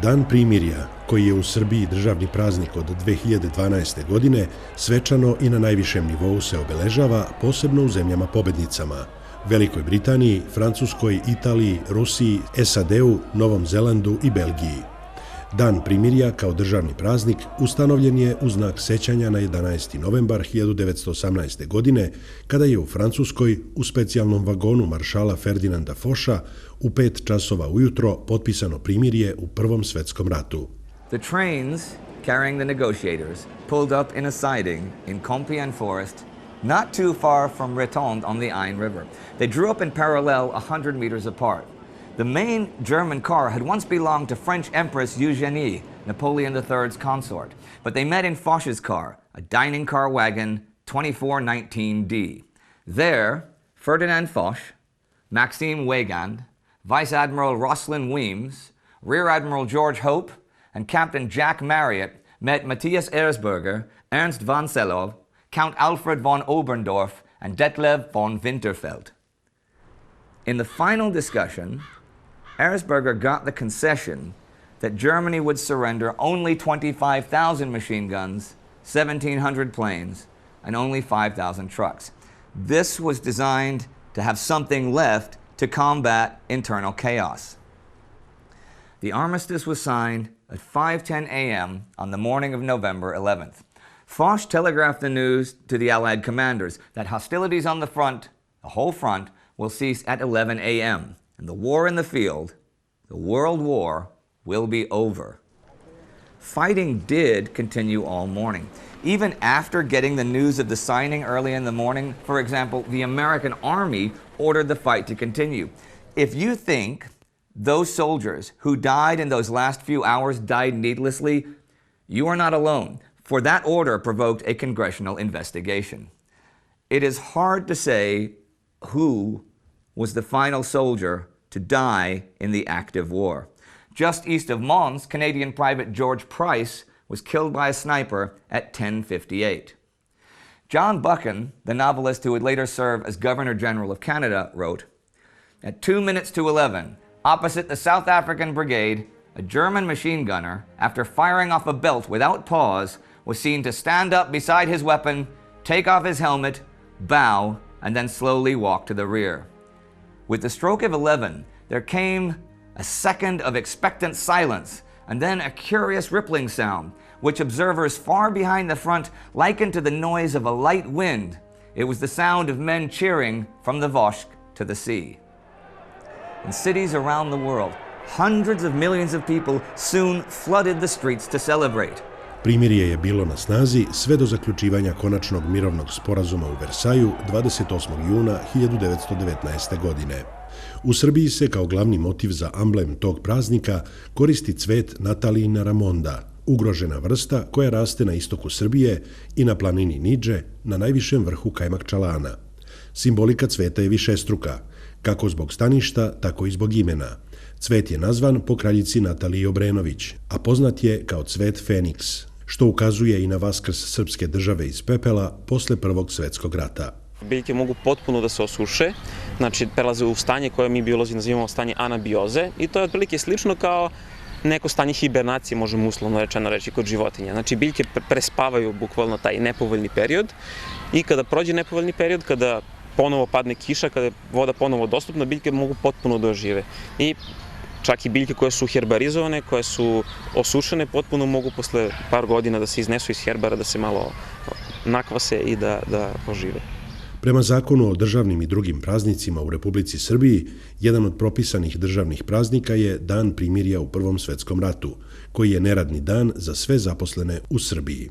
Dan primirja, koji je u Srbiji državni praznik od 2012. godine, svečano i na najvišem nivou se obeležava, posebno u zemljama pobednicama, Velikoj Britaniji, Francuskoj, Italiji, Rusiji, SAD-u, Novom Zelandu i Belgiji. Dan primirja kao državni praznik ustanovljen je u znak sećanja na 11. novembar 1918. godine, kada je u Francuskoj u specijalnom vagonu maršala Ferdinanda Focha u 5 časova ujutro potpisano primirje u Prvom svetskom ratu. The trains carrying the negotiators pulled up in a siding in Compiègne Forest, not too far from Rétond on the Ain River. They drew up in parallel 100 meters apart. The main German car had once belonged to French Empress Eugénie, Napoleon III's consort, but they met in Foch's car, a dining car wagon 2419D. There, Ferdinand Foch, Maxime Weygand, Vice Admiral Rosslyn Weems, Rear Admiral George Hope, and Captain Jack Marriott met Matthias Erzberger, Ernst von Sellov, Count Alfred von Oberndorf, and Detlev von Winterfeld. In the final discussion, Erzberger got the concession that Germany would surrender only 25,000 machine guns, 1,700 planes, and only 5,000 trucks. This was designed to have something left to combat internal chaos. The armistice was signed at 5:10 a.m. on the morning of November 11th. Foch telegraphed the news to the Allied commanders that hostilities on the front, the whole front, will cease at 11 a.m. and the war in the field, the World War, will be over. Fighting did continue all morning. Even after getting the news of the signing early in the morning, for example, the American Army ordered the fight to continue. If you think those soldiers who died in those last few hours died needlessly, you are not alone, for that order provoked a congressional investigation. It is hard to say who was the final soldier to die in the active war. Just east of Mons, Canadian Private George Price was killed by a sniper at 10:58. John Buchan, the novelist who would later serve as Governor General of Canada, wrote, "At 2 minutes to 11, opposite the South African Brigade, a German machine gunner, after firing off a belt without pause, was seen to stand up beside his weapon, take off his helmet, bow, and then slowly walk to the rear. With the stroke of 11, there came a second of expectant silence, and then a curious rippling sound, which observers far behind the front likened to the noise of a light wind. It was the sound of men cheering from the Vosges to the sea." In cities around the world, hundreds of millions of people soon flooded the streets to celebrate. Primirje je bilo na snazi sve do zaključivanja konačnog mirovnog sporazuma u Versaju 28. juna 1919. godine. U Srbiji se kao glavni motiv za amblem tog praznika koristi cvet Natalijina ramonda, ugrožena vrsta koja raste na istoku Srbije i na planini Niđe, na najvišem vrhu Kajmakčalana. Simbolika cveta je višestruka, kako zbog staništa, tako i zbog imena. Cvet je nazvan po kraljici Nataliji Obrenović, a poznat je kao cvet Feniks, što ukazuje i na vaskrs srpske države iz pepela posle Prvog svetskog rata. Biljke mogu potpuno da se osuše, znači prelaze u stanje koje mi biolozi nazivamo stanje anabioze i to je otprilike slično kao neko stanje hibernacije, možemo uslovno rečeno reći, kod životinja. Znači biljke prespavaju bukvalno taj nepovoljni period i kada prođe nepovoljni period, kada ponovo padne kiša, kada je voda ponovo dostupna, biljke mogu potpuno da ožive. I čak i biljke koje su herbarizovane, koje su osušene, potpuno mogu posle par godina da se iznesu iz herbara, da se malo nakvase i da ožive. Prema zakonu o državnim i drugim praznicima u Republici Srbiji, jedan od propisanih državnih praznika je Dan primirja u Prvom svetskom ratu, koji je neradni dan za sve zaposlene u Srbiji.